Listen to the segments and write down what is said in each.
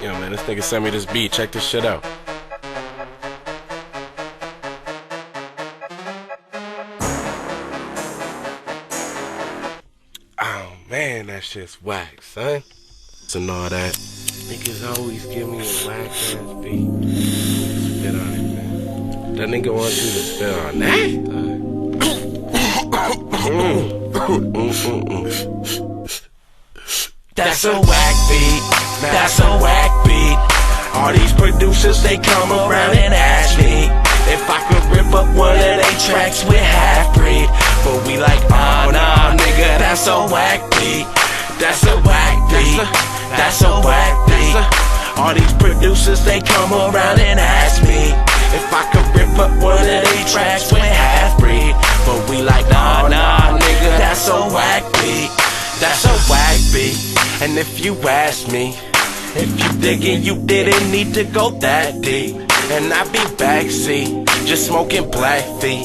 Yo, man, this nigga sent me this beat. Check this shit out. Oh, man, that shit's whack, son. And all that. Niggas always give me a whack-ass beat. Spit on it, man. That nigga wants you to spit on that? That's a whack beat, that's a whack beat. All these producers, they come around and ask me if I could rip up one of they tracks with Half-Breed. But we like, oh nah, nigga, that's a whack beat. That's a whack beat, that's a whack beat. All these producers, they come around and ask me if I could rip up one of they tracks with Half-Breed. But we like, nah, nigga, that's a whack beat. That's a whack beat. And if you ask me, if you diggin', you didn't need to go that deep. And I be backseat, just smoking black feet,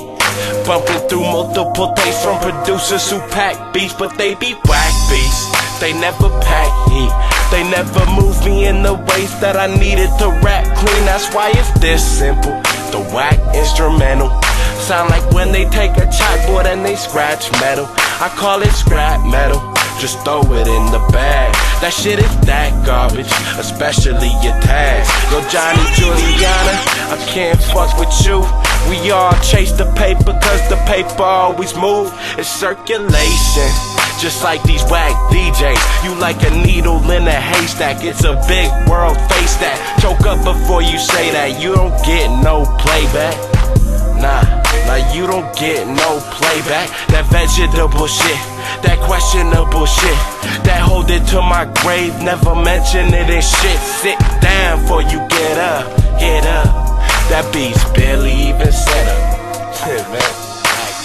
bumping through multiple tapes from producers who pack beats, but they be whack beats. They never pack heat, they never move me in the ways that I needed to rap clean. That's why it's this simple, the whack instrumental. Sound like when they take a chalkboard and they scratch metal. I call it scrap metal, just throw it in the bag. That shit is that garbage, especially your tags. Yo, Johnny Juliana, I can't fuck with you. We all chase the paper cause the paper always move. It's circulation, just like these whack DJs. You like a needle in a haystack, it's a big world, face that. Choke up before you say that, you don't get no playback. Nah, you don't get no playback. That vegetable shit, that questionable shit, that hold it to my grave, never mention it in shit. Sit down before you get up, get up. That beat's barely even set up.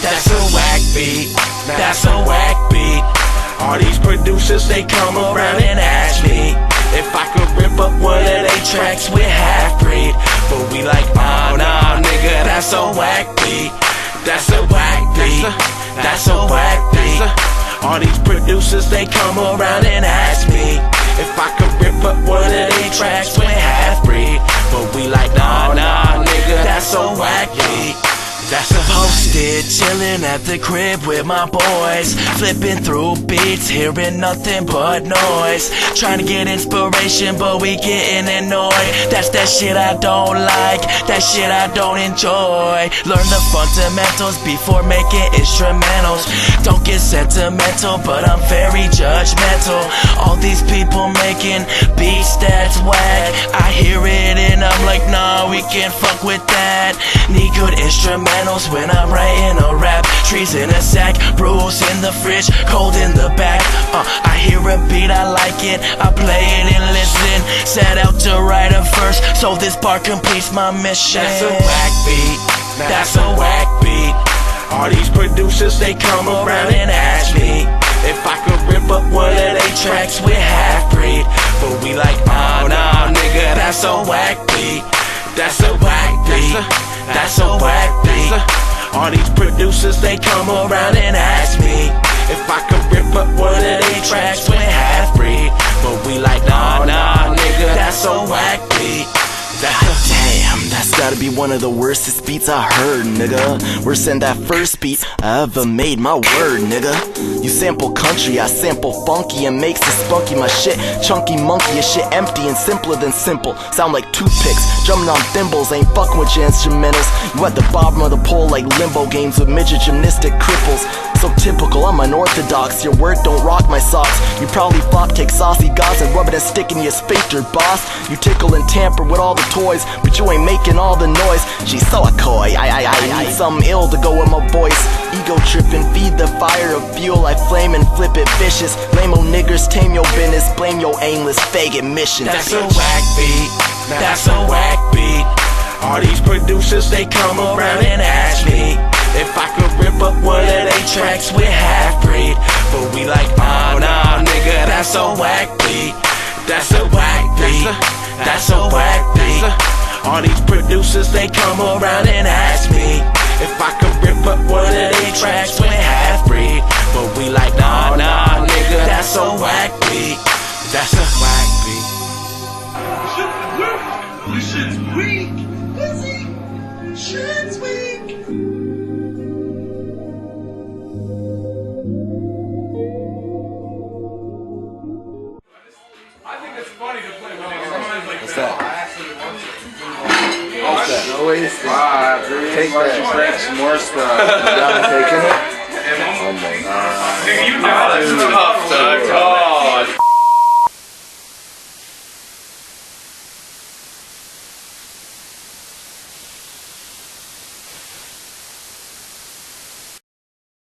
That's a whack beat, that's a whack beat. All these producers, they come around and ask me if I could rip up one of they tracks with Half-Breed. But we like, oh nah, nigga, that's a whack beat. That's a whack beat, that's a whack beat. All these producers, they come around and ask me if I could rip up one of they tracks with Half-Breed. But we like, nah, nigga, that's a whack beat. That's a posted, chillin' at the crib with my boys, flipping through beats, hearing nothing but noise. Trying to get inspiration, but we getting annoyed. That's that shit I don't like, that shit I don't enjoy. Learn the fundamentals before making instrumentals. Don't get sentimental, but I'm very judgmental. All these people making beats that's whack, I hear it and I'm like, nah, we can't fuck with that. Need good instrumentals when I'm writing a rap. Trees in a sack, brews in the fridge, cold in the back. I hear a beat, I like it, I play it and listen. Set out to write a verse, so this part completes my mission. That's a whack beat, that's a whack beat. All these producers, they come around and ask me if I could rip up one of they tracks with Half-Breed. But we like, oh nah, nigga, that's a whack beat. That's a whack beat, that's a whack beat. All these producers, they come around and ask me if I could rip up one of they tracks with Half-Breed. But we like, nah, nigga, that's a whack beat. Damn, that's gotta be one of the worstest beats I heard, nigga. Worse than that first beat I ever made, my word, nigga. You sample country, I sample funky and makes it spunky. My shit chunky monkey, your shit empty and simpler than simple. Sound like toothpicks, drumming on thimbles, ain't fucking with your instrumentals. You at the bottom of the pole like limbo games with midget gymnastic cripples. So typical, I'm unorthodox, your word don't rock my socks. You probably flop, take saucy gauze and rub it and stick in your sphincter, boss. You tickle and tamper with all the toys, but you ain't making all the noise. She's so coy, I need something ill to go with my voice. Ego tripping, feed the fire of fuel, I flame and flip it vicious. Lame-o niggers, tame your business, blame your aimless faggot mission. That's a whack beat, that's a whack beat. All these producers, they come around and ask me if I could rip up one of they tracks with Half-Breed. But we like, oh nah, nigga, that's a whack beat. That's a whack beat, that's a whack beat. All these producers, they come around and ask me if I could rip up one of they tracks with Half-Breed. But we like, nah, nigga, that's a whack beat. That's a whack beat. always. Take that. Drink some more stuff. You done taking it? Oh my God. You know that's tough, dog. Oh,